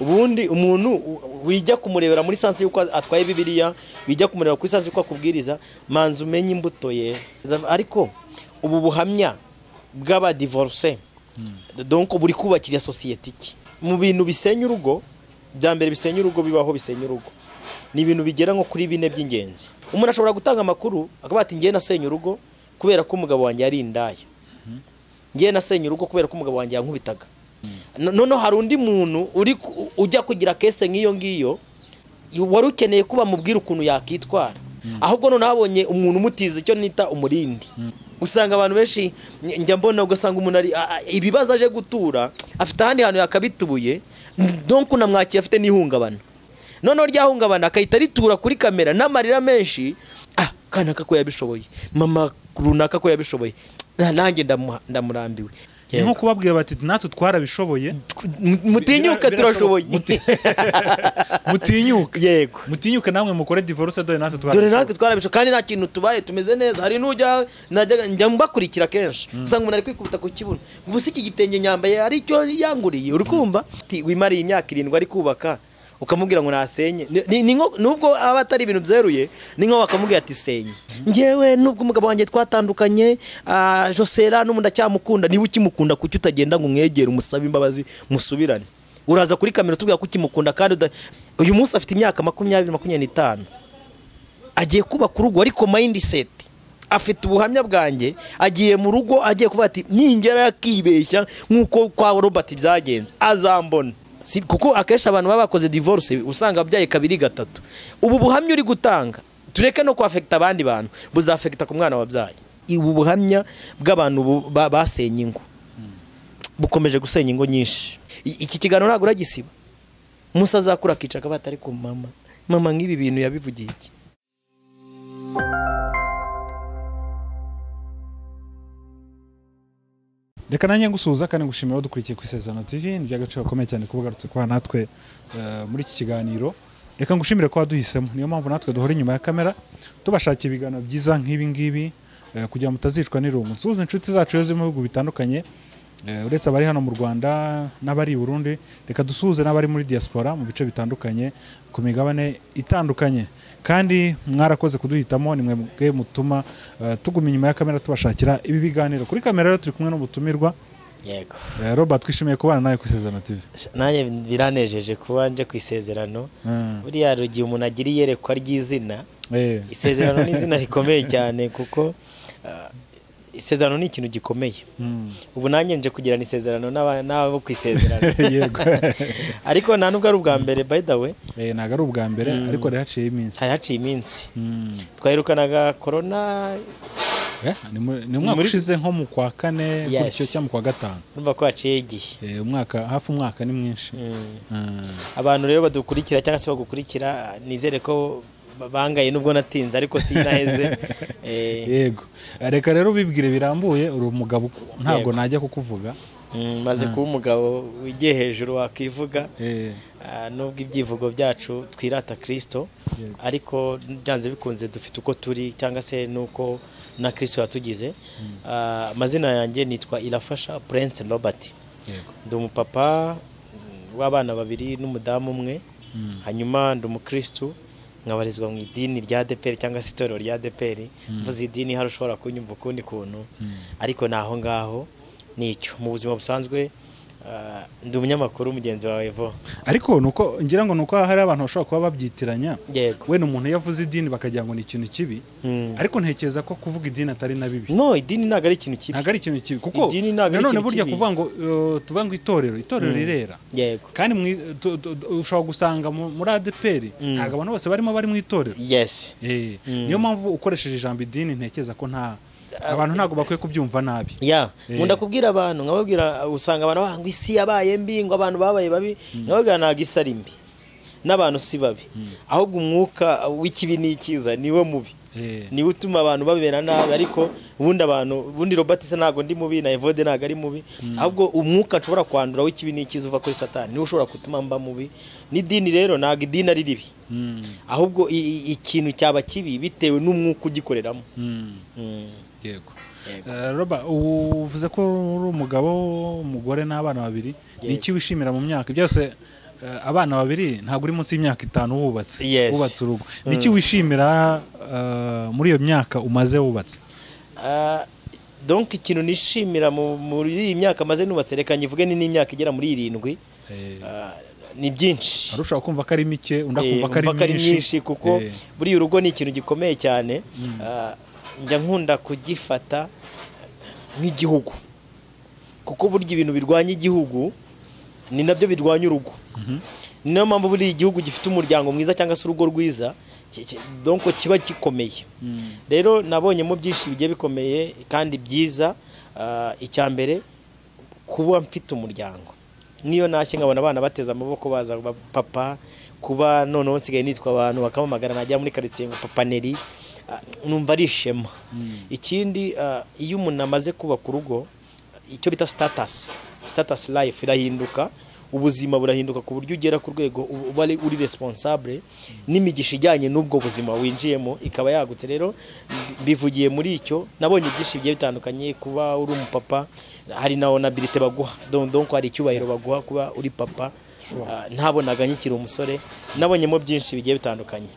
ubundi umuntu wijya kumurebera muri sansi yuko atwaye Bibiliya wijya kumurebera kuri sansi yuko akubwiriza manzi umenye imbuto ye ariko ubu buhamya bw'aba divorce donc buri kubakira society iki mu bintu bisenya urugo bya mbere bisenya urugo bibaho bisenya urugo ni ibintu bigera nko kuri 4 by'ingenzi umuntu ashobora gutanga amakuru akaba ati ngiye nasenya urugo kubera ko umugabo wanjye yari indaya ngiye nasenya urugo kubera ko umugabo wanjye yankubitaga none hari undi muntu uri ujya kugira kese nk'iyo ngiyo wari ukeneye kuba mubwira ukuntu yakitwara ahubwo none habonye umuntu umutize cyo nita umurindi usanga abantu benshi njya mbona ugasanga umuntu ari ibibazo aje gutura afite ahandi hantu yakabitubuye donc unamwakiye afite n'ihungabana none ryahungabana akahita ritura kuri kamera n'amarira menshi kanaka ko yabishoboye mama runaka ko yabishoboye nanjye ndamurambiwe nko kubabwira bati natwe twarabishoboye mutinyuka turashoboye mutinyuka yego mutinyuka namwe mukore divorce dore natwe twarabishoboye kandi nta kintu tubaye tumeze neza hari n'ujya najya mbakurikira kenshi usanga umuntu ari kwikubita ku kibuno ubusi iki gitenge nyambaye ari cyo yanguriye uri kumva wimariye imyaka 7 ari kubaka ukamubwira ngo nasenye nubwo aba atari ibintu byeruye ni nko bakamubwira ati senye ngewe nubwo umugabo wanjye twatandukanye Josera n'umuntu acyamukunda niba ukimukunda kuki utagenda ngo umwegere umusabe imbabazi musubirane uraza kuri kamera tubwira ko ukimukunda kandi uyu munsi afite imyaka 20-25 agiye kubaka urugo ariko mindset afite ubuhamya bwanjye agiye mu rugo agiye kuvuga ati ningera yakibeshya nkuko kwa Robert byagenze azambona kuko akesha abantu baba bakoze divorce usanga byaye 2-3 ubu buhamya uri gutanga tureke no kwafekta abandi bantu buzafekta ku mwana wabyaye ubu buhamya bw'abantu basenye ingo bukomeje gusenya ingo nyinshi iki kiganiro ntabwo uragisiba Musa azakura akica batari ku mama nk'ibi bintu yabivugiye iki reka nanjye ngusuhuza kandi ngushimira dukurikiye ku ISEZERANO TV n'iby'agaciro gakomeye cyane kubugarutse kwa natwe muri iki kiganiro reka ngushimire ko waduhisemo niyo mpamvu natwe duhora inyuma ya kamera tubashakira ibiganiro byiza nk'ibi ngibi kugira mutazicwa n'irungu nsuhuza inshuti zacu zo mu bihugu bitandukanye uretse abari hano mu Rwanda n'abari i Burundi reka dusuhuze n'abari muri diaspora mu bice bitandukanye ku migabane itandukanye kandi mwarakoze kuduhitamo nimwe bwe mutuma tuguma inyuma ya kamera tubashakira ibi biganiro kuri kamera rero turi kumwe n'ubutumirwa yego Robert twishimiye kubana nawe ku ISEZERANO TV nanjye biranejeje kuba nje ku ISEZERANO buriya rugiye umuntu agira iyerekwa ry'izina ISEZERANO ni izina rikomeye cyane kuko ISEZERANO ni ikintu gikomeye ubu nanjye nje kugirana ISEZERANO n'abo ku ISEZERANO yego ariko nta nubwo ari ubwa mbere by the way ntago ari ubwa mbere ariko haciye iminsi twahirukanaga corona ni umwaka ushize nko mu kwa 4 gutyo cyangwa mu kwa 5 urumva ko haciye igihe hafi umwaka ni mwinshi abantu rero badukurikira cyangwa se bagukurikira nizere ko bangaye nubwo natinze ariko sinaheze yego reka rero bibwire birambuye uri umugabo ntabwo najya kukuvuga maze kuba umugabo wigiye hejuru wakivuga nubwo ibyivugo byacu twirata Kristo ariko byanze bikunze dufite uko turi cyangwa se nuko na Kristo yatugize amazina yanjye nitwa Irafasha Prince Robert ndi umupapa w'abana 2 n'umudamu umwe hanyuma ndi umukristo nkabarizwa mu idini rya ADPR cyangwa se itorero rya ADPR mvuze idini hari ushobora kunyumva ukundi kuntu ariko naho ngaho nicyo mu buzima busanzwe ndi umunyamakuru mugenzi wawe Evo ariko nuko ngira ngo nuko hari abantu bashobora kuba babyitiranya we n'umuntu yavuze idini bakagira ngo ni ikintu kibi ariko ntekereza ko kuvuga idini atari na bibi no idini ntago ari ikintu kibi ntago ari ikintu kibi kuko none burya kuvuga ngo tuvuga ngo itorero rirera kandi ushobora gusanga muri ADPR ntago abantu bose barimo bari mu itorero yes niyo mpamvu ukoresheje ijambo idini ntekereza ko abantu ntago bakwiye kubyumva nabi nkunda kubwira abantu nkababwira usanga abantu banga isi yabaye mbi ngo abantu babaye babi nkababwira ntago isi ari mbi n'abantu si babi ahubwo umwuka w'ikibi n'ikiza niwe mubi niwe utuma abantu babera nabi ariko ubundi Robert se ntago ndi mubi na Evode ntago ari mubi ahubwo umwuka nshobora kwandura w'ikibi n'ikiza uva kuri Satani niwe ushobora gutuma mba mubi n'idini rero ntago idini ari ribi ahubwo ikintu cyaba kibi bitewe n'umwuka ugikoreramo yego Roba uvuze ko uri umugabo umugore n'abana 2 ni iki wishimira mu myaka byose abana babiri ntabwo uri munsi y'imyaka 5 wubatse Yes. wubatse urugo niki wishimira muri iyo myaka umaze wubatse donc ikintu nishimira muri iyi myaka maze nubatse reka nyivuge ni n'imyaka igera muri 7 ni byinshi arushaho kumva ko ari mike undakumva ko ari myinshi kuko buri urugo ni ikintu gikomeye cyane njya nkunda kugifata nk'igihugu kuko burya ibintu birwanya igihugu ni nabyo birwanya urugo niyo mpamvu buri igihugu gifite umuryango mwiza cyangwa se urugo rwiza donc kiba gikomeye rero nabonyemo byinshi bigiye bikomeye kandi byiza icyambere kuba mfite umuryango niyo nashye nkabona abana bateza amaboko baza papa kuba noneho nsigaye nitwa abantu bakamamagara najya muri quartier ngo papa Neri numva ari ishema ikindi iyo umuntu amaze kubaka urugo icyo bita status life irahinduka ubuzima burahinduka ku buryo ugera ku rwego uba uri responsable n'imigisha ijyanye n'ubwo buzima winjiyemo ikaba yagutse rero bivugiye muri icyo nabonye byinshi bigiye bitandukanye kuba uri umupapa hari na honorabilité baguha donc hari icyubahiro baguha kuba uri papa ntabonaga nkikiri umusore nabonyemo byinshi bigiye bitandukanye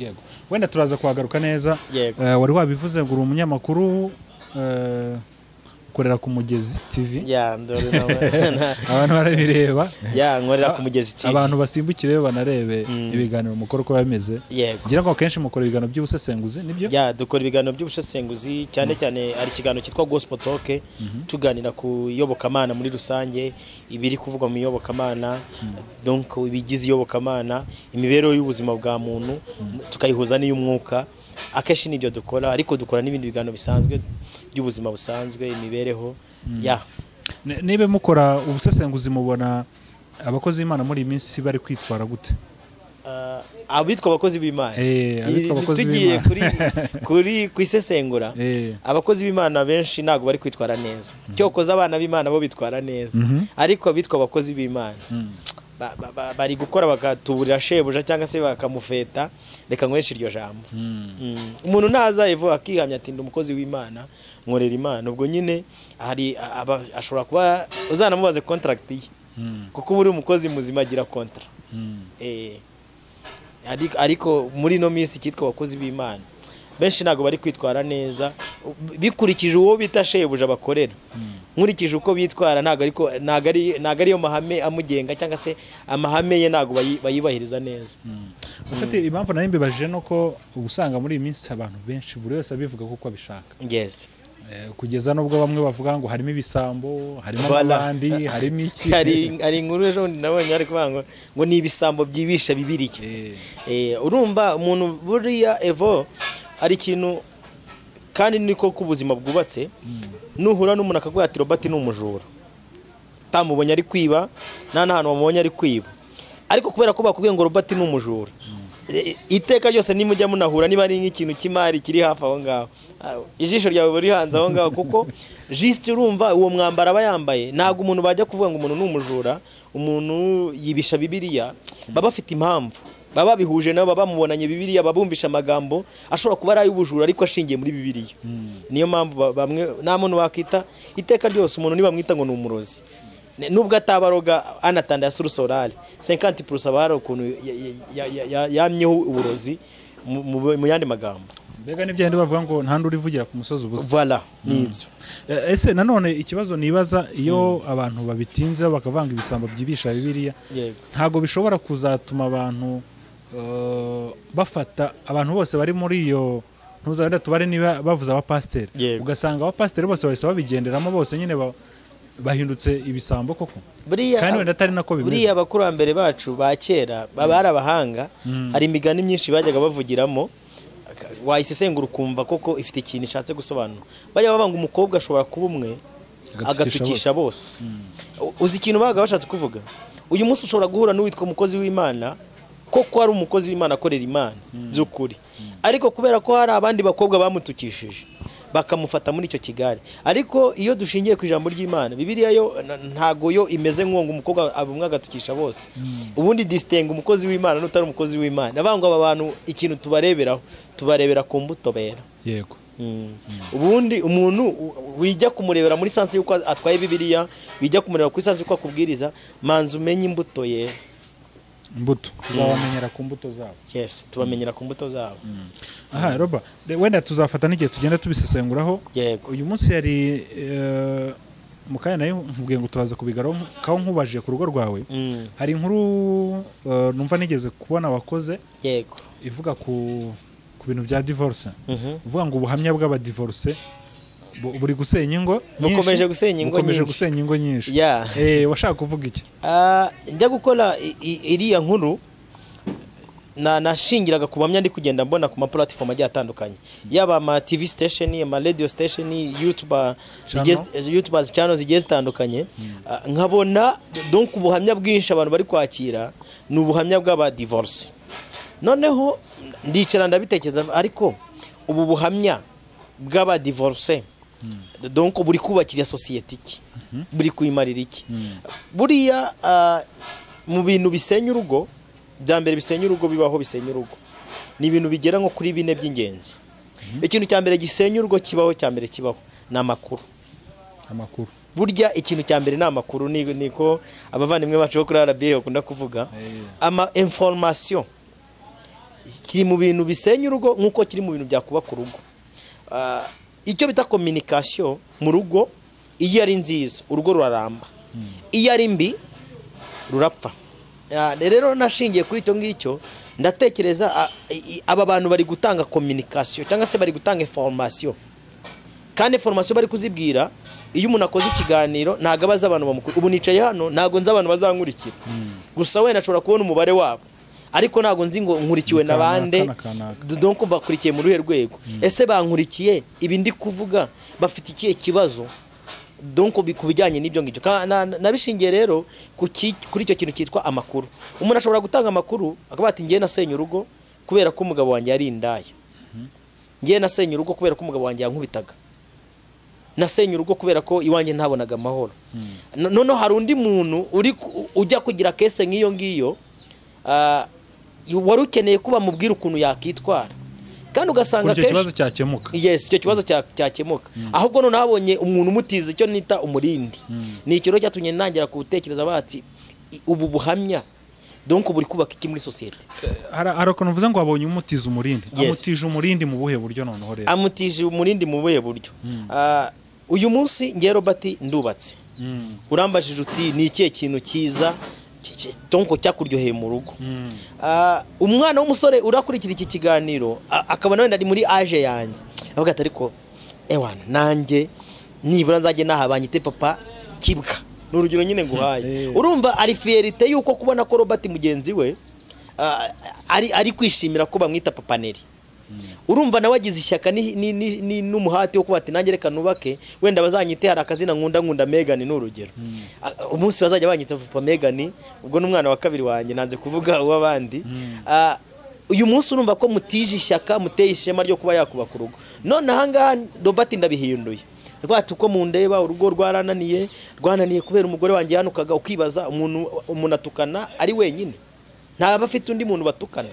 yego wenda turaza kuhagaruka neza wari wabivuze ngo uri umunyamakuru korera ku Mugezi TV abantu barabireba nkorera ku Mugezi TV abantu basimbukire banarebe ibiganiro mukoro ko bameze ngira ngo kenshi mukora ibiganiro by'ubusesenguzi nibyo dukora ibiganiro by'ubusesenguzi cyane cyane ari ikiganiro cyitwa Gospel Talk tuganira ku iyobokamana muri rusange ibiri kuvugwa mu iyobokamana donc ibigize iyobokamana imibereho y'ubuzima bwa muntu tukayihuza n'iy'umwuka akeshi nibyo dukora ariko dukora n'ibindi biganiro bisanzwe by'ubuzima busanzwe imibereho nibe mukora ubusesenguzi mubona abakozi b'Imana muri iminsi bari kwitwara gute abitwa abakozi b'Imana tugiye kuri kwisesengura abakozi b'Imana benshi ntago bari kwitwara neza cyokoza abana b'Imana bo bitwara neza ariko abitwa abakozi b'Imana bari gukora bakatuburira shebuja cyangwa se bakamufeta reka nkwesha iryo jambo umuntu naza evo akihamya ati ndi umukozi w'Imana nkorera Imana ubwo nyine hari ashobora kuba uzanamubaze contract ye kuko buri umukozi muzima agira contract ariko muri no minsi kitwa abakozi b'Imana benshi ntago bari kwitwara neza bikurikije uwo bita shebuja bakorera nkurikije uko bitwara ntago ari yo mahame amugenga cyangwa se amahame ye ntago bayibahiriza neza ufite impamvu nari mbibajije no ko ubusanga muri iyi minsi abantu benshi buri wese abivuga kuko abishaka yes kugeza nubwo bamwe bavuga ngo harimo ibisambo harimo abandi harimo iki hari inkuru ejo nabonye ari kuvuga ngo ni ibisambo byibisha bibiriye urumva umuntu buriya evo ari ikintu kandi niko kubuzima bwubatse nuhura n'umuntu akaguha ati Robert ni umujura tamubonye ari kwiba nta wamubonye ari kwiba ariko kubera ko bakubwiye ngo Robert ni umujura iteka ryose nimujya munahura niba ari nk'ikintu kimari kiri hafi aho ngaho ijisho ryawe buri hanze aho ngaho kuko juste urumva uwo mwambara aba yambaye ntago umuntu bajya kuvuga ngo umuntu ni umujura umuntu yibisha Bibiliya baba bafite impamvu baba bihuje nabo bamubonanye Bibiliya babumvisha amagambo ashobora kuba ari ay'ubujura ariko ashingiye muri Bibiliya niyo mpamvu bamwe nta muntu wakita iteka ryose umuntu niba mwita ngo ni umurozi nubwo atabaroga anatanda ya surusorale 50% abaro ukuntu yamyeho uburozi mu yandi magambo mbega nibyo ndi bavuga ngo nta nduri vugira ku musozi ubusa voilà nibyo ese nanone ikibazo nibaza iyo abantu babitinze bakavanga ibisambo byibisha Bibiliya ntago bishobora kuzatuma abantu bafata abantu bose bari muri iyo ntuzagenda tubare niba bavuza abapasiteri ugasanga abapasiteri bose bahise babigenderamo bose nyine bahindutse ibisambo koko kandi wenda atari nako bimeze buriya abakurambere bacu ba kera baba ari abahanga hari imigani myinshi bajyaga bavugiramo wayisesengura ukumva koko ifite ikintu ishatse gusobanura bajya babanga umukobwa ashobora kuba umwe agatukisha bose uzi ikintu baga bashatse kuvuga uyu munsi ushobora guhura n'uwitwa umukozi w'Imana koko ari umukozi w'Imana akorera Imana by'ukuri ariko kubera ko hari abandi bakobwa bamutukishije bakamufata muri icyo kigare ariko iyo dushingiye ku ijambo ry'Imana Bibiliya yo ntago yo imeze nk'uwo umukobwa abumwe agatukisha bose ubundi distingue umukozi w'Imana n'utari umukozi w'Imana abangwa aba bantu ikintu tubarebera ku mbuto bera yego ubundi umuntu wijya kumurebera muri sansi yuko atwaye bibiliya, wijya kumurebera kuri sansi yuko akubwiriza, manzi umenye imbuto ye. Imbuto tuzabamenyera ku mbuto zabo. Yes, tubamenyera ku mbuto zabo. Aha Roba, wenda tuzafata n'igihe tugenda tubisesenguraho. Uyu munsi yari mukanya nayo nkubwiye ngo turaza kubigaraho kaho nkubajije ku rugo rwawe. Hari inkuru numva nigeze kubona wakoze ivuga ku bintu bya divorce. Uvuga ngo ubuhamya bw'abadivorce buri gusenya ingo, bukomeje gusenya ingo nyinshi. Washaka kuvuga iki? Njya gukora iriya nkuru nashingiraga ku buhamya ndi kugenda mbona ku ma platform agiye atandukanye, yaba ama TV station, ama radio station, YouTubers channels zigiye zitandukanye. Nkabona donc ubuhamya bwinshi abantu bari kwakira ni ubuhamya bw'aba divorce. Noneho ndicara ndabitekereza, ariko ubu buhamya bw'aba divorce donc buri kubakira society iki, buri kuyimarira iki? Buriya mu bintu bisenya urugo, byambere bisenya urugo, bibaho bisenya urugo, ni ibintu bigera nko kuri 4 by'ingenzi. Ikintu cyambere gisenya urugo kibaho, cyambere kibaho na amakuru. Burya ikintu cyambere na amakuru, niko abavandimwe bacu kuri RBA bakunda kuvuga. Ama information kiri mu bintu bisenya urugo nkuko kiri mu bintu byakubaka urugo. Icyo bita communication mu rugo, iyo ari nziza urugo ruraramba, iyo ari mbi rurapfa. Rero nashingiye kuri icyo ngicyo ndatekereza aba bantu bari gutanga communication cyangwa se bari gutanga information, kandi information bari kuzibwira. Iyo umuntu akoze ikiganiro ntago abaza abantu bamukuru. Ubu nicaye hano ntago nzi abantu bazankurikira, gusa we nashobora kubona umubare wabo, ariko ntago nzi ngo nkurikiwe nabande, donc mbakurikiye mu ruhe rwego. Ese bankurikiye ibi ndi kuvuga bafite ikihe kibazo? Donc kubijyanye n'ibyo ngibyo nabishingiye rero kuri icyo kintu cyitwa amakuru. Umuntu ashobora gutanga amakuru akaba ati ngiye nasenye urugo kubera ko umugabo wanjye yari indaya, ngiye nasenye urugo kubera ko umugabo wanjye yankubitaga, nasenye urugo kubera ko iwanjye ntabonaga amahoro. Noneho hari undi muntu ujya kugira kese nk'iyo ngiyo, wari ukeneye kuba mubwira ukuntu yakitwara, kandi ugasanga icyo kibazo cyakemuka. Yes, icyo kibazo cyakemuka. Ahubwo none habonye umuntu umutiza icyo nita umurindi. Ni ikiro cyatumye nangira kutekereza bati ubu buhamya donc buri kubaka iki muri society. Harako nuvuze ngo abonye umutiza umurindi. Amutije umurindi mu buhe buryo noneho rero? Amutije umurindi mu buhe buryo? Uyu munsi ngiye Robert ndubatse. Urambajije uti ni ikihe kintu cyiza tonko cyakuryoheye mu rugo? Umwana w'umusore urakurikira iki kiganiro akabona wenda ari muri age yanjye, avuga ati ariko ewana nanjye nibura nzajye nahabanyite papa kibwa. N'urugero nyine nguhaye. Urumva ari fierite yuko kubona ko Robert mugenzi we ari kwishimira ko bamwita papa Neri. Urumva nawe agize ishyaka n'umuhati wo kuba ati nanjye reka nubake, wenda bazanyite hari akazina nkunda Megan n'urugero. Umunsi bazajya banyita papa Megan, ubwo n'umwana wa kabiri wanjye nanze kuvuga uw'abandi. Uyu munsi urumva ko mutije ishyaka, muteye ishema ryo kuba yakubaka urugo. None ahangaha Robert ndabihinduye. Rwati uko mundeba urugo rwananiye kubera umugore wanjye yanukaga, ukibaza umuntu atukana ari wenyine, ntaba afite undi muntu batukana.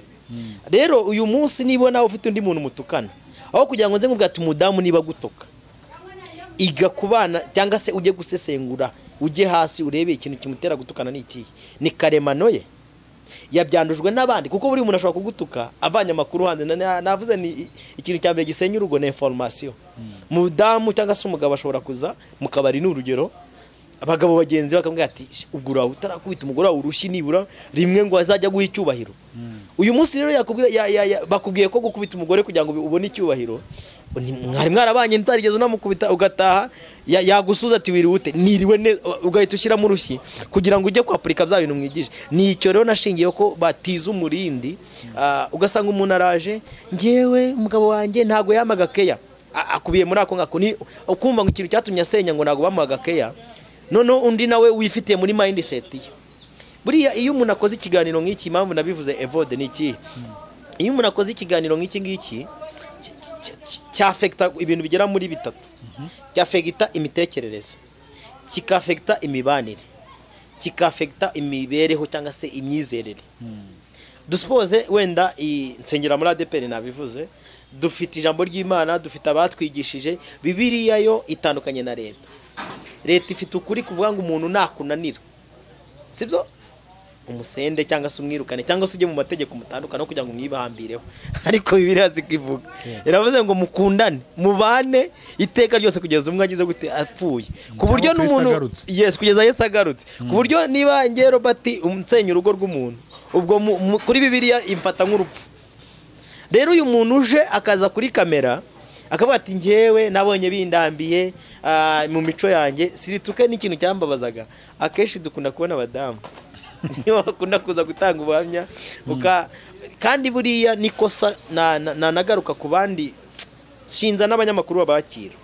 Rero uyu munsi niba nawe ufite undi muntu mutukana, aho kugira ngo nze nkubwira ati umudamu niba gutoka iga kubana cyangwa se ujye gusesengura, ujye hasi urebe ikintu kimutera gutukana n'iki, ni karemano ye yabyandujwe n'abandi. Kuko buri umuntu ashobora kugutuka avanye amakuru hanze. Navuze ni ikintu cyambere gisenya urugo na information. Mudamu cyangwa se umugabo ashobora kuza mu kabari n'urugero, abagabo bagenzi bakamubwira ati ugura utarakubita umugore wawe urushyi nibura rimwe ngo azajya guha icyubahiro. Uyu munsi rero bakubwiye ko gukubita umugore kugira ngo ubone icyubahiro, mwari mwarabanye ntarigeze unamukubita ugataha yagusuza ati wiriwute niriwe neza, ugahita ushyiramo urushyi kugira ngo ujye kwapurika bya bintu mwigije. Ni icyo rero nashingiye ko batiza umurindi. Ugasanga umuntu araje, ngewe umugabo wanjye ntago yamaga keya, akubiye muri ako ngako, ni ukumva ngo ikintu cyatumye asenya ngo ntago bamaga keya. Noneho undi nawe wifitiye muri mindset ye. Buriya iyo umuntu akoze ikiganiro nk'iki, impamvu nabivuze evode ni iki, iyo umuntu akoze ikiganiro nk'iki ngiki cyafekta ibintu bigera muri 3. Cyafekta imitekerereze, kikafekta imibanire, kikafekta imibereho cyangwa se imyizerere. Duspose wenda insengera muri ADPR nabivuze, dufite ijambo ry'Imana, dufite abatwigishije. Bibiliya yo itandukanye na leta. Leta ifite ukuri kuvuga ngo umuntu nakunanira, sibyo umusende cyangwa se umwirukane cyangwa se ujye mu mategeko mutandukana kugira ngo mwibahambireho. Ariko Bibiliya zikivuga iravuze ngo mukundane mubane iteka ryose kugeza umwe agize gute apfuye, ku buryo n'umuntu kugeza Yesu agarutse, ku buryo niba ngiye Robert umsenya urugo rw'umuntu, ubwo kuri Bibiliya imfata nk'urupfu. Rero uyu muntu uje akaza kuri kamera akavuga ati njyewe nabonye bindambiye mu mico yanjye, sirituke n'ikintu cyambabazaga. Akenshi dukunda kubona abadamu niyo bakunda kuza gutanga ubuhamya, kandi buriya nikosa nagaruka ku bandi shinza n'abanyamakuru babakira.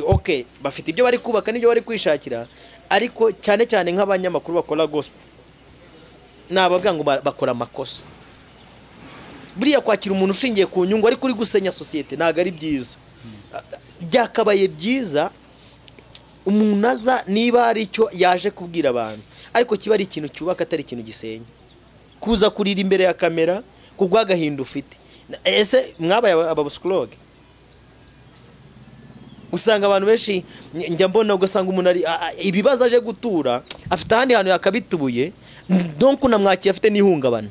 Okay, bafite ibyo bari kubaka n'ibyo bari kwishakira, ariko cyane cyane nk'abanyamakuru bakora gospel nababwira ngo bakora amakosa. Buriya kwakira umuntu ushingiye ku nyungu ari kuri gusenya societe ntago ari byiza. Byakabaye byiza umuntu aza niba ari icyo yaje kubwira abantu, ariko kiba ari ikintu cyubaka atari ikintu gisenya. Kuza kurira imbere ya kamera kugwagahinda ufite. Ese mwabaye abapsikologe? Usanga abantu benshi njya mbona ugasanga umuntu ari ibibazo aje gutura afite ahandi hantu yakabitubuye, donc unamwakiye afite n'ihungabana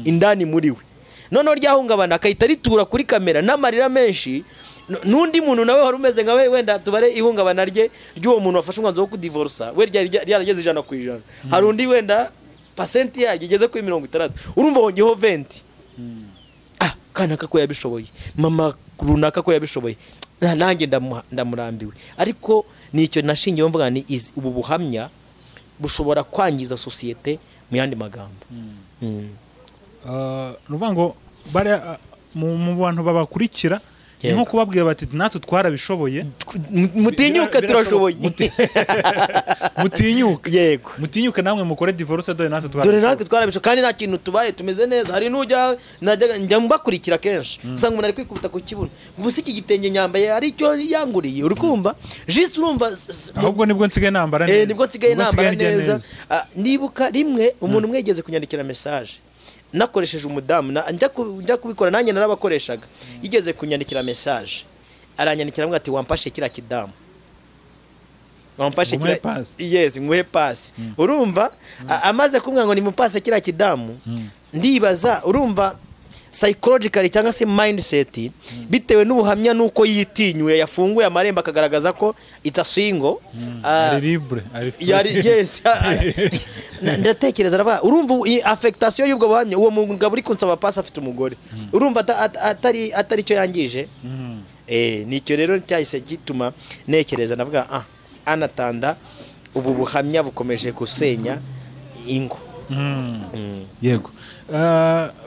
indani muri we. Noneho ryahungabana akahita ritura kuri kamera n'amarira menshi. Nundi muntu nawe wari umeze nka we, wenda tubare ihungabana rye ry'uwo muntu wafashe umwanzuro wo kudivorsa, we ryarageze 100%. Hari undi wenda % yaryo igeze kuri 60. Urumva hongeho 20. Kanaka ko yabishoboye, mama runaka ko yabishoboye, nanjye ndamurambiwe. Ariko nicyo nashingiye mvuga ni ubu buhamya bushobora kwangiza societe mu yandi magambo. Nuvuga ngo bari mu bantu babakurikira nko kubabwira bati natwe twarabishoboye, mutinyuka turashoboye. Mutinyuka, yego mutinyuka namwe mukore divorce dore natwe twarabishoboye, kandi nta kintu tubaye tumeze neza. Hari n'ujya njya mbakurikira kenshi usanga umuntu ari kwikubita ku kibuno, gusa iki gitenge nyambaye ari cyo yanguriye, uri kumva just urumva. Ahubwo nibwo nsigaye nambara neza, nibwo nsigaye nambara neza. Nibuka rimwe umuntu mwegeze kunyandikira message nakoresheje umudamu, njya kubikora nanjye narabakoreshaga. Yigeze kunyandikira message aranyandikira ngo ati wampashe kira kidamu, wampashe kira, yes muhe pass. Urumva amaze kumwe ngo nimupase kira kidamu, ndibaza urumva psychologically cyangwa se mindset bitewe n'ubuhamya nuko yitinyuye yafunguye amarembo akagaragaza ko itasingo libre yes. Ndatekereza raba urumva affectation y'ubwo buhamya, uwo mugabo uri kunsaba pass afite umugore, urumva atari cyo yangije. Nicyo rero cyahise gituma nekereza navuga anatanda ubu buhamya bukomeje gusenya ingo. Yego,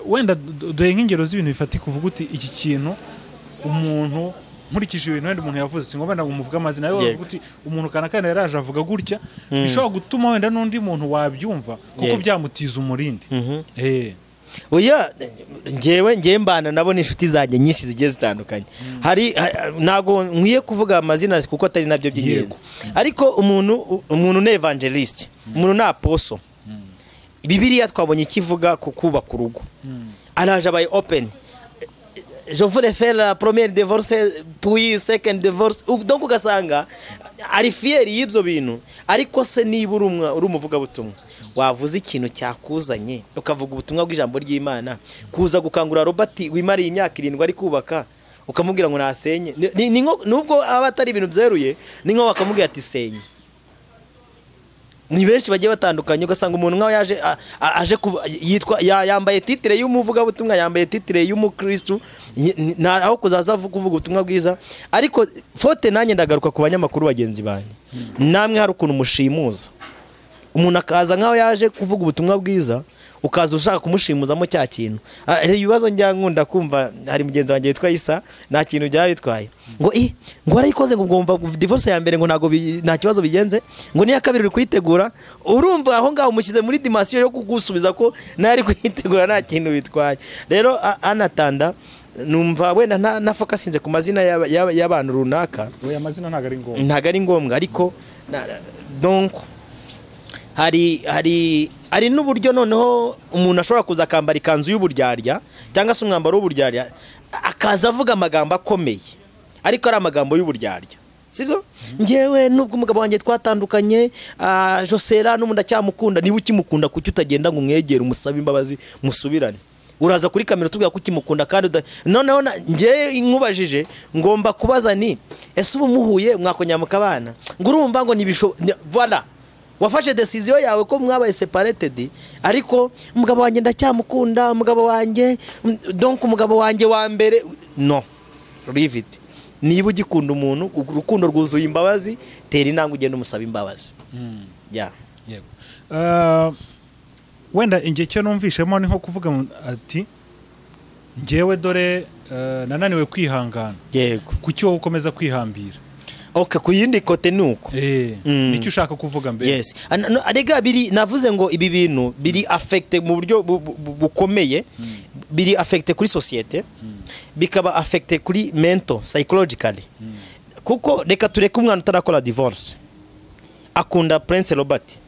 wenda doye nk'ingero z'ibintu bifatika uvuga uti iki kintu umuntu nkurikije ibintu wenda umuntu yavuze singombwa umuvuga amazina yawe, uvuga uti umuntu kana yaraje avuga gutya bishobora gutuma wenda n'undi muntu wabyumva kuko byamutiza umurindi. Oya ngewe mbana nabo n'inshuti zanjye nyinshi zigiye zitandukanye. Hari nago nkwiye kuvuga amazina kuko atari nabyo by'ingenzi, ariko umuntu ne evangelist, umuntu na apostle. Bibiliya twabonye ikivuga ku kubaka urugo, araje abaye open. Je voulais faire la première divorce puis second divorce, donc ugasanga ari fier y'ibyo bintu. Ariko se niba uri umuvuga butumwa wavuze ikintu cyakuzanye ukavuga ubutumwa bw'ijambo ry'Imana, kuza gukangura Robert wimariye imyaka 7 ari kubaka ukamubwira ngo nasenye, nubwo aba atari ibintu byeruye, ni nko bakamubwira ati senye. Ni benshi bagiye batandukanye, ugasanga umuntu nkaho aje yitwa yambaye titre y'umuvuga butumwa, yambaye titre y'umukristo, aho kuzaza kuvuga ubutumwa bwiza. Ariko fote nanjye ndagaruka ku banyamakuru bagenzi banjye, namwe hari ukuntu mushimuza umuntu akaza nkaho yaje kuvuga ubutumwa bwiza, ukaza ushaka kumushimusamo cya kintu. Ibibazo njya nkunda kumva, hari mugenzi wanjye witwa Isa, nta kintu byaba bitwaye ngo arayikoze ngo ngomba divorce ya mbere ngo nago nta kibazo bigenze, ngo niya kabiri uri kwitegura. Urumva aho ngaho umushyize muri dimension yo kugusubiza ko nari kwitegura nta kintu bitwaye. Rero anatanda numva wenda na focusinze ku mazina y'abantu runaka, oya amazina ntago ari ngombwa, ariko donc hari n'uburyo noneho umuntu ashobora kuza akambara ikanzu y'uburyarya cyangwa se umwambaro w'uburyarya akaza avuga amagambo akomeye ariko ari amagambo y'uburyarya, sibyo? Ngewe nubwo umugabo wanjye twatandukanye Josera n'umuntu acyamukunda, niba ukimukunda kuki utagenda ngo umwegere umusabe imbabazi musubirane? Uraza kuri kamera tubwira ko ukimukunda kandi noneho ngewe nkubajije ngomba kubaza ni ese ubu muhuye mwakonyamuka abana ngo urumva ngo nibisho voilà, wafashe decision yawe ko mwabaye separated ariko umugabo wanjye ndacyamukunda, umugabo wanjye donc umugabo wanjye wa mbere no, leave it. Niba ugikunda umuntu urukundo rwuzuye imbabazi, tera intambwe ugenda umusaba imbabazi. Yego. Wenda ingiye cyo numvishemo ni nko kuvuga ati ngewe dore nananiwe kwihangana. Yego. Kuki wowe ukomeza kwihambira? Okay, kuyindi kote nuko. Nicyo ushaka kuvuga mbere. Yes. Arega biri navuze ngo ibi bintu biri affecte mu buryo bukomeye, biri affecte kuri societe, bikaba affecte kuri mental, psychologically. Kuko reka tureke umwana utarakora divorce akunda Prince Robert,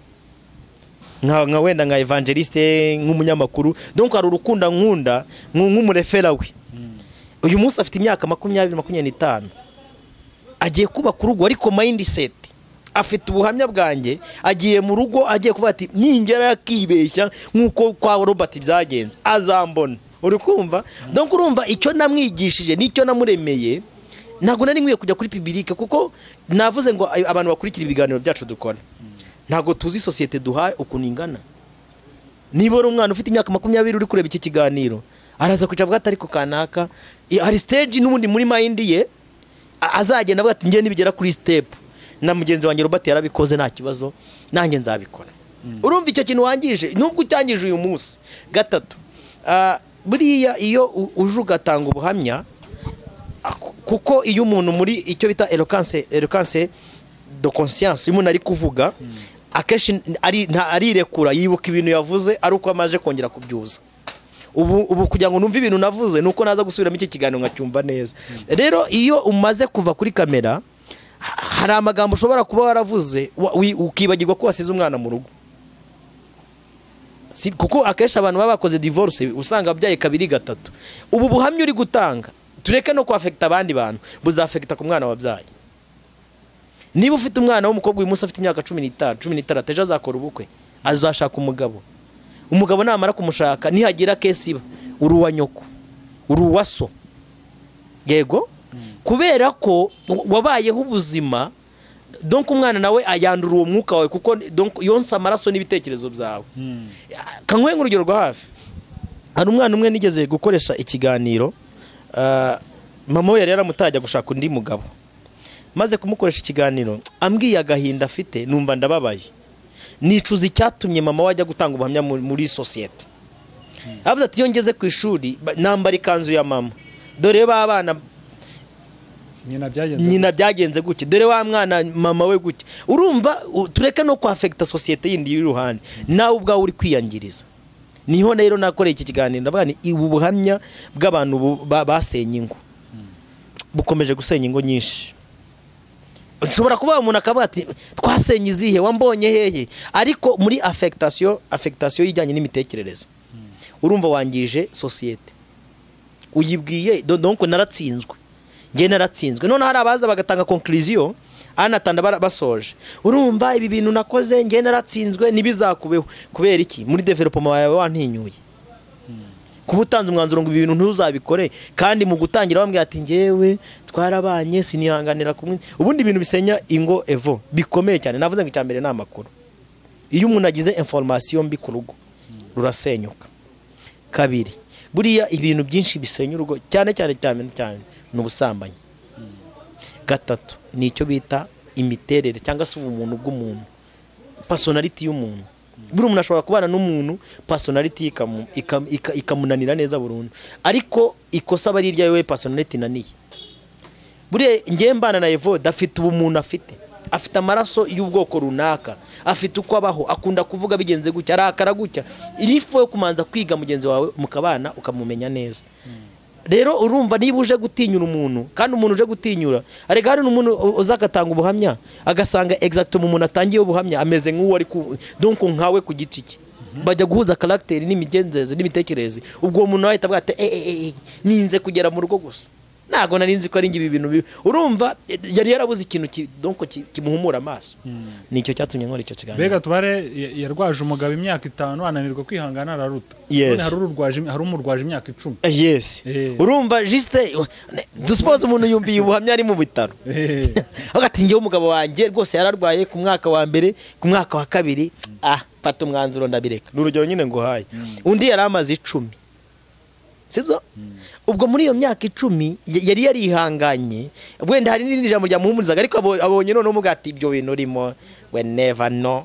nka wenda nka evangeliste, nk'umunyamakuru, donc ari urukunda nkunda nk'umurefera we. Uyu munsi afite imyaka 20-25, agiye kuba ku rugo ariko mindset afite ubuhamya bwanjye, agiye mu rugo agiye kuba ati ningera yakibeshya nkuko kwa Robert byagenze azambona. Uri kumva? Donc urumva icyo namwigishije nicyo namuremeye, ntago nari nkwiye kujya kuri public kuko navuze ngo abantu bakurikira ibiganiro byacu dukora ntago tuzi societe duhaye ukuntu ingana. Niba ari umwana ufite imyaka 20 uri kureba iki kiganiro araza kuca avuga ati ariko kanaka hari stage n'ubundi muri mind ye azagenda avuga ati ngiye nibigera kuri step na mugenzi wanjye Robert yarabikoze nta kibazo nanjye nzabikora. Urumva icyo kintu wangije nubwo cyangije uyu munsi gatatu. Buriya iyo uje ugatanga ubuhamya, kuko iyo umuntu muri icyo bita eloquence de conscience umuntu ari kuvuga akeshi arirekura yibuka ibintu yavuze ari uko amaje kongera kubyuza. Ubu kugira ngo numve ibintu navuze nuko naza gusubiramo iki kiganiro ngacyumva neza. Rero iyo umaze kuva kuri kamera hari amagambo ushobora kuba waravuze ukibagirwa ko wasize umwana mu rugo. Kuko akesha abantu baba bakoze divorce usanga byaye 2-3. Ubu buhamya uri gutanga tureke no kwafecta abandi bantu, buzafecta ku mwana wabyaye. Niba ufite umwana w'umukobwa uyu munsi afite imyaka 15 teje azakora ubukwe, azashaka umugabo namara kumushaka nihagira kesiba uruwa nyoko uruwa so. Yego, kubera ko wabayeho ubuzima, donc umwana nawe ayandura uwo mwuka wawe kuko donc yonsa amaraso n'ibitekerezo byawe. Kankwe nk'urugero rwa hafi, hari umwana umwe nigeze gukoresha ikiganiro, mama we yari yaramutajya gushaka undi mugabo, maze kumukoresha ikiganiro ambwiye agahinda afite numva ndababaye, nicuza icyatumye mama wajya gutanga ubuhamya muri societe. Avuze ati iyo ngeze ku ishuri nambara ikanzu ya mama, dore babana nyina byagenze gutya, dore wa mwana mama we gutya. Urumva tureke no kwafecta societe yindi y'uruhande, nawe ubwawe uri kwiyangiriza. Niho rero nakoreye iki kiganiro ndavuga ni ubuhamya bw'abantu basenye ingo bukomeje gusenya ingo nyinshi. Ushobora kuba umuntu akavuga ati twasenye izihe wambonye hehe, ariko muri affectation yijyanye n'imitekerereze. Urumva wangije societe, uyibwiye donc naratsinzwe, nge naratsinzwe. None hari abaza bagatanga conclusion anatanda basoje, urumva ibi bintu nakoze nge naratsinzwe nibizakubeho. Kubera iki? Muri development yawe wantinyuye, kubutanze umwanzuro ngo ibi bintu ntuzabikore, kandi mu gutangira bambwiye ati ngewe twarabanye sinihanganira kumwe. Ubundi ibintu bisenya ingo evo bikomeye cyane. Navuze ngo icyambere na makuru, iyo umuntu agize information mbi ku rugo rurasenyuka. Kabiri, buriya ibintu byinshi bisenya urugo cyane n'ubusambanyi. Gatatu, nicyo bita imiterere cyangwa se ubumuntu bw'umuntu, personality y'umuntu. Buri umuntu ashobora kubana n'umuntu personality ikamunanira neza burundu, ariko ikosa bari irya personality naniye. Buriya ngiye mbana na Evo dafite ubumuntu afite amaraso y'ubwoko runaka, afite uko abaho, akunda kuvuga bigenze gutya, arakara gutya. Irifo yo kumanza kwiga mugenzi wawe mukabana ukamumenya neza. rero urumva niba uje gutinyura umuntu kandi umuntu uje gutinyura arega hari n'umuntu uzagatanga ubuhamya agasanga exactement umuntu atangiye ubuhamya ameze nk'uwo ari donc nkawe ku giti cye bajya guhuza character n'imigenzereze n'imitekerereze ubwo uwo muntu ahita avuga ati ninze kugera mu rugo gusa nago narinzi ko ari ngibi ibintu urumva yari yarabuze ikintu donc kimuhumura amaso nicyo cyatumye nkora icyo kiganiro bega tubare yarwaje umugabo imyaka 5 ananirwa kwihangana araruta yes. hari umurwaje imyaka 10 yes urumva juste duspose umuntu yumviye ubuhamya ari mu bitaro agati ngiye umugabo wanjye rwose yararwaye ku mwaka wa mbere ku mwaka wa kabiri fata umwanzuro ndabireka n'urugero nyine ngo haye undi yari amaze 10 sibyo ubwo muri iyo myaka 10 yari yarihanganye wenda hari n'indi jambo rya muhumurizaga ariko abonye none umugati ibyo bintu urimo we never know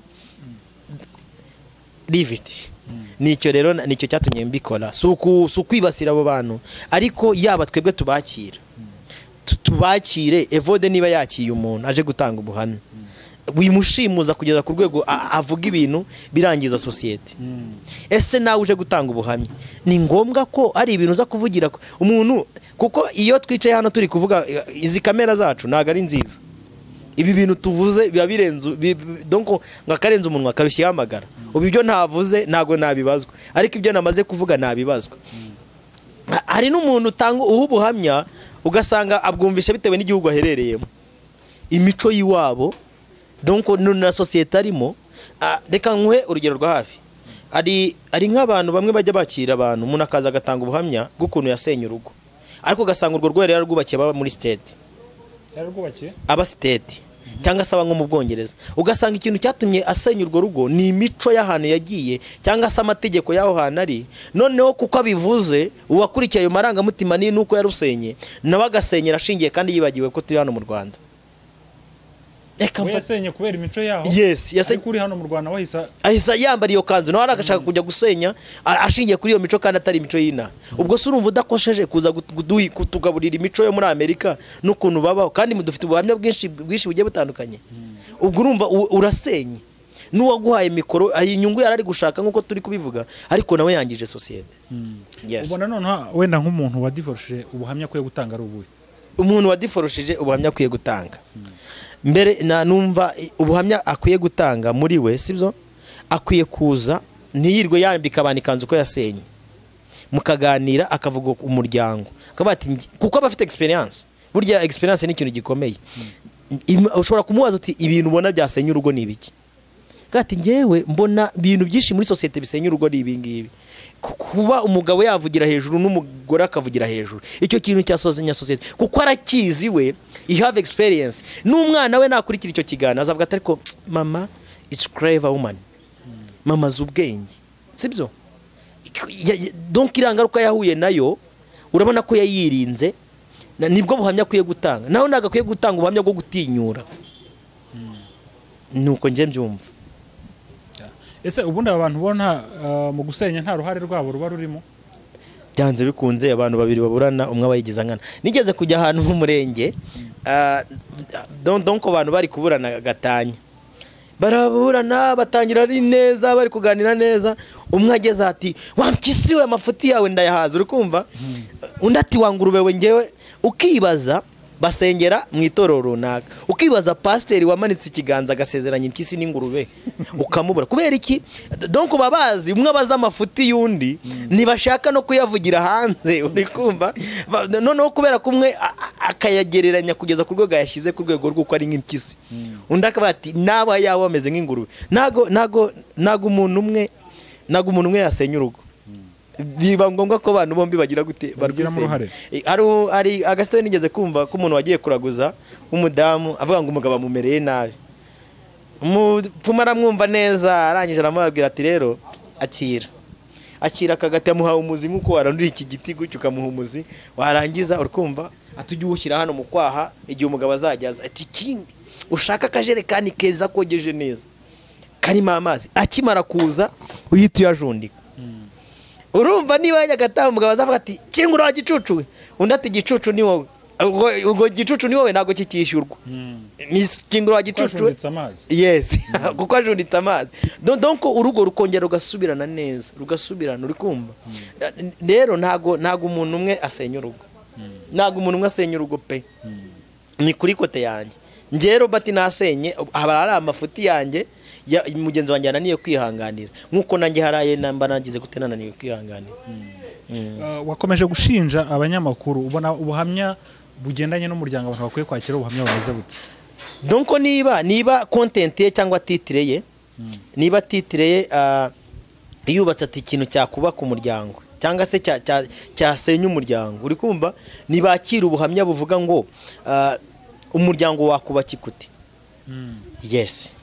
leave it nicyo rero nicyo cyatumye mbikora so kwibasira abo bantu ariko yaba twebwe tubakire evode niba yakiye umuntu aje gutanga ubuhamya wimushimuza kugeza ku rwego avuga ibintu birangiza society ese nawe uje gutanga ubuhamya ni ngombwa ko ari ibintu za kuvugira umuntu kuko iyo twicaye hano turi kuvuga izi kamera zacu naga ari nziza ibi bintu tuvuze biba birenze donc ngakarenza umuntu akarushya hamagara ubu ibyo ntavuze nago nabibazwa ariko ibyo namaze kuvuga nabibazwa hari n'umuntu utanga ubuhamya ugasanga abwumvisha bitewe n'igihugu aherereyemo imico yiwabo donc na societe arimo reka nkwe urugero rwa hafi ari nk'abantu bamwe bajya bakira abantu umuntu akaza agatanga ubuhamya bw'ukuntu yasenye urugo ariko gasanga urwo rwero yararwubakiye baba muri state aba state cyangwa se nko mu Bwongereza ugasanga ikintu cyatumye asenya urwo rugo ni imico y'ahantu yagiye cyangwa se amategeko y'aho hantu ari noneho kuko abivuze uwakurikiye ayo marangamutima ni nuko yarusenye nawe agasenyera ashingiye kandi yibagiwe ko turi hano mu Rwanda yasenye kubera imico yaho yes yasenye kuri hano mu Rwanda ahisa yambara iyo kanzu nawe aragashaka kujya gusenya ashingiye kuri iyo mico kandi atari imico y'ina ubwo se urumva udakosheje kuza kutugaburira imico yo muri Amerika n'ukuntu babaho kandi mudufite ubuhamya bwinshi bugiye butandukanye ubwo urumva urasenye n'uwaguhaye mikoro inyungu yarari gushaka nkuko turi kubivuga ariko nawe yangije societe yes ubona none wenda nk'umuntu wa divorce ubuhamya kwiye gutanga ari ubuhe umuntu wa divorce ubuhamya kwiye gutanga mbere numva ubuhamya akwiye gutanga muri we sibyo akwiye kuza ntiyirwe yambika abantu ikanzu ko yasenye mukaganira akavuga umuryango akabati kuko abafite experience burya experience ni ikintu gikomeye ushobora kumubaza uti ibintu ubona byasenye urugo ni ibiki gati ngewe mbona ibintu byinshi muri societe bisenya urugo ni ibingibi kuba umugabo yavugira hejuru n'umugore akavugira hejuru icyo kintu cyasozenya societe kuko arakizi we you have experience n'umwana we nakurikira icyo kigana azavuga ati ariko mama is clever woman mama zubwenge sibyo donc irangaruka yahuye nayo urabona ko yayirinze nibwo buhamya kwiye gutanga naho nagakwiye gutanga ubuhamya bwo gutinyura nuko nje mbyumva ese ubundi abantu ubona mu gusenya nta ruhare rwabo ruba rurimo byanze bikunze abantu babiri baburana umwe abayigiza nkana nigeze kujya ahantu mu murenge donc abantu bari kuburana gatanya baraburana batangira ari neza bari kuganira neza umwe ageze ati wampyisiwe amafuti yawe ndayahaza uri kumva undi ati wangurubewe ngewe ukibaza basengera mu itorero runaka ukibaza pasiteri wamanitse ikiganza agasezeranya impyisi n'ingurube ukamubura kubera iki donc babazi umwe abaza amafuti yundi ntibashaka no kuyavugira hanze uri kumva noneho kubera kumwe akayagereranya kugeza ku rwego yashyize ku rwego rw'uko ari nk'impyisi undi akabati naba yawe ameze nk'ingurube nago umuntu umwe yasenya urugo biba ngombwa ko abantu bombi bagira gute barwisenya ari agasitwe nigeze kumva ko umuntu wagiye kuraguza umudamu avuga ngo umugabo amumereye nabi umupfuma aramwumva neza arangije aramubwira ati rero akira akagati amuhaye umuzi nk'uko warandura iki giti gutyo ukamuha umuzi warangiza urikumva atujye uwushyira hano mu kwaha igihe umugabo azajyaza ati kindi ushaka akajerekani keza kogeje neza karimo amazi akimara kuza uhita uyajundika urumva niba yajyaga umugabo azavuga ati kingura gicucu we undi ati gicucu ni wowe ubwo gicucu ni wowe ntago kikishyurwa ni kingura wa gicucu yes kuko ajunditse amazi donc urugo rukongera rugasubirana neza rugasubirana uri kumva rero ntago umuntu umwe asenya urugo ntago umuntu umwe asenya urugo pe ni kuri kote yanjye ngero bati nasenye aba ari amafuti yanjye mugenzi wanjye ananiye kwihanganira nkuko nanjye haraye namba nagize gutenananiye kwihanganira wakomeje gushinja abanyamakuru ubona ubuhamya bugendanye n'umuryango abantu bakwiye kwakira ubuhamya bameze bute donc niba content ye cyangwa titre ye niba titre ye yubatse ati ikintu cyakubaka umuryango cyangwa se cyasenya umuryango uri kumva nibakira ubuhamya buvuga ngo umuryango wakubaki kuti yes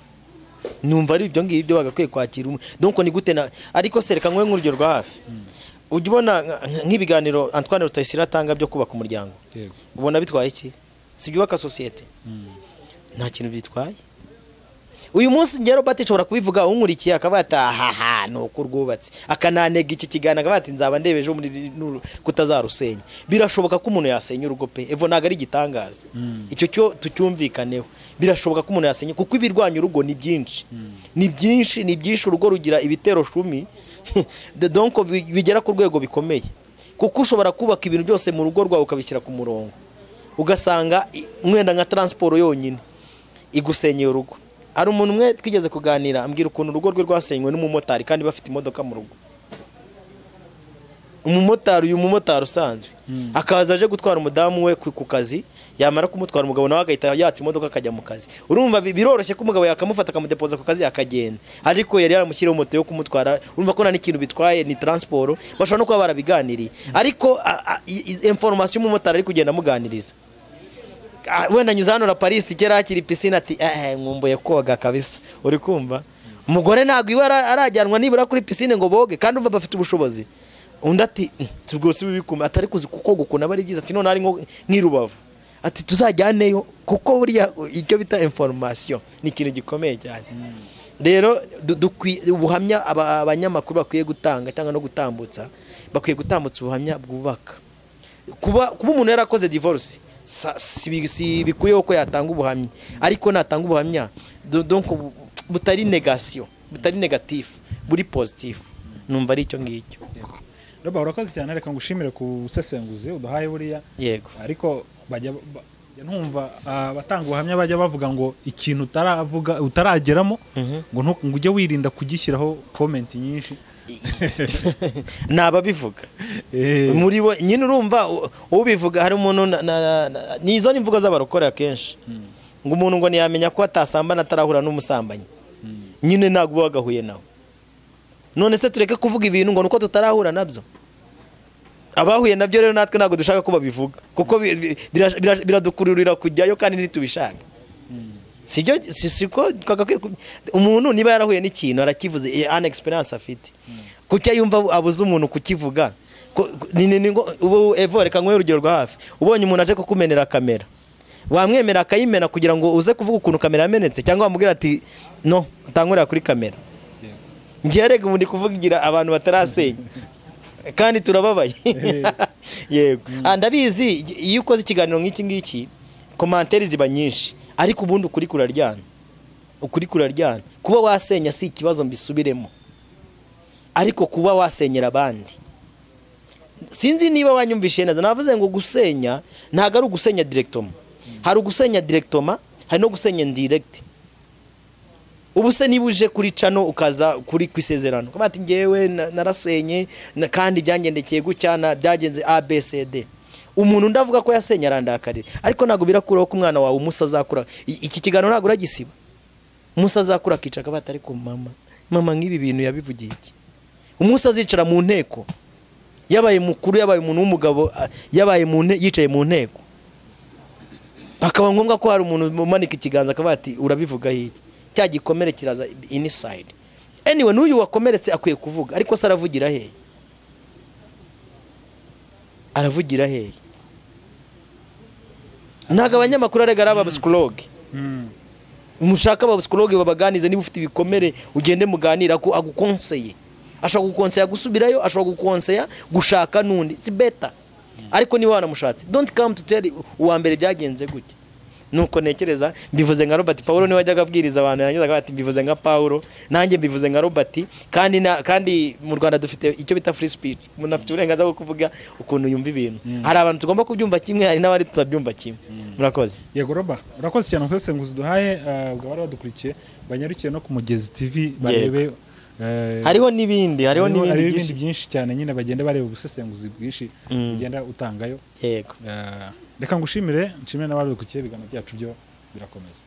numva ari ibyo ngibyo bagakwiye kwakira donc ni gute ariko sereka nkwe nk'urugero rwa hafi ujya ubona nk'ibiganiro Antoine Rutayisire atanga byo kubaka umuryango ubona bitwaye iki si byubaka societe nta kintu bitwaye uyu munsi ngero bati nshobora kubivuga unkurikiye akabata haha nuko rwubatse akananega iki kigana akabati nzaba ndebeje muri kutazarusenya birashoboka ko umuntu yasenya urugo pe evo naga ari gitangaza icyo cyo tucyumvikaneho birashoboka ko umuntu yasenya kuko ibirwanya urugo ni byinshi urugo rugira ibitero 10 donc bigera ku rwego bikomeye kuko ushobora kubaka ibintu byose mu rugo rwawe ukabishyira ku murongo ugasanga mwenda nka transport yonyine igusenyeye urugo ari umuntu umwe twigeze kuganira ambwira ukuntu urugo rwe rwasenywe n'umumotari kandi bafite imodoka mu rugo uyu mumotari usanzwe akaza aje gutwara umudamu we ku kazi yamara kumutwara umugabo nawe agahita yatsa imodoka akajya mu kazi urumva biroroshye ko umugabo yakamufata akamudepoza ku kazi akagenda ariko yari yaramushyiriyeho moto yo kumutwara urumva ko nta n'ikintu bitwaye ni transport bashobora no kuba barabiganiriye ariko information y'umumotari ari kugenda amuganiriza wenda nyuza hano la Paris kera akiri piscine ati nkumbuye koga kabisa uri kumva umugore ntago iwe arajyanwa nibura kuri piscine ngo boge kandi umva bafite ubushobozi undi ati tubwose bibikuma atari kuzi kuko gukuna bari byiza ati none ari nk'irubavu ati tuzajyaneyo kuko buriya icyo bita information ni ikintu gikomeye cyane rero ubuhamya abanyamakuru bakwiye gutanga cyangwa no gutambutsa bakwiye gutambutsa ubuhamya bwubaka kuba umuntu yarakoze divorce si bikuyeho ko yatanga ubuhamya ariko natanga ubuhamya donc butari negation butari negatif buri positif numva ari icyo ngicyo Roba urakoze cyane reka ngushimire ku sesenguze uduhaye buriya yego ariko bajya ntumva abatanga ubuhamya bajya bavuga ngo ikintu utarageramo ngo ujye wirinda kugishyiraho comment nyinshi nababivuga muri bo nyine urumva ubivuga hari umuntu nizo nimvuga z'abarokora kenshi ngo umuntu ngo ntiyamenya ko atasambana atarahura n'umusambanyi nyine ntabwo bagahuye nawe none se tureke kuvuga ibintu ngo nuko tutarahura nabyo abahuye nabyo rero natwe ntabwo dushaka ko babivuga kuko biradukururira kujyayo kandi ntitubishaka siko umuntu niba yarahuye n'ikintu arakivuze an experience afite kucya yumva abuze umuntu kukivuga ubu evo reka nkwe urugero rwa hafi ubonye umuntu aje kukumenera kamera wamwemera akayimena kugira ngo uze kuvuga ukuntu kamera yamenetse cyangwa wamubwira ati no utangurira kuri kamera ngiye rega ubundi kuvugira abantu batarasenya kandi turababaye yego ndabizi iyo ukoze ikiganiro nk'iki ngiki commentaire ziba nyinshi ariko ubundi ukuri kuraryana kuba wasenya si ikibazo mbisubiremo ariko kuba wasenyera abandi sinzi niba wanyumvishe neza navuze ngo gusenya ntago ari ugusenya directement hari ugusenya directement hari no gusenya indirect ubu se niba uje kuri cano ukaza kuri kwisezerano kama ati ngewe narasenye kandi byangendekeye gucyana byagenze ABCD umuntu ndavuga ko yasenye arandakarira ariko nago birakuraho ko umwana wawe umusa azakura iki kigano nago uragisiba umusa azakura akica kabata ariko mama nk'ibi bintu yabivugiye iki umusa azicara mu nteko yabaye mukuru yabaye umuntu w'umugabo yabaye yicaye mu nteko bakaba ngombwa ko hari umuntu umanika ikiganza kabati urabivuga hiki cya gikomere kiraza inside anyway n'uyu wakomeretse akwiye kuvuga ariko se aravugira hehe ntago abanyamakuru aregara abapsikologe mushaka abapsikologe babaganize niba ufite ibikomere ugende muganira ko agukonseye ashaka gukonseye gusubirayo ashaka gukonseye gushaka nundi it's better ariko niba wanamushatse don't come to tell uwa mbere byagenze gutya. Nuko nekereza mbivuze nka Robert Paulo niwe wajyaga abwiriza abantu yangizaga ati mbivuze nka Paulo nanjye mbivuze nka Robert kandi mu Rwanda dufite icyo bita free speech, umuntu afite uburenganzira bwo kuvuga ukuntu yumva ibintu. Hari abantu tugomba kubyumva kimwe, hari n'abari tutabyumva kimwe. Murakoze. Yego Roba, urakoze cyane kwese nguzi duhaye ubwo bari badukurikiye banyarukiye no ku Mugezi TV barebe hariho n'ibindi byinshi cyane nyine bagenda bareba ubusesenguzi bwinshi ugenda utangayo. Yego. Reka ngushimire, nshimire n'abari ku kiye bigano byacu byo birakomeza.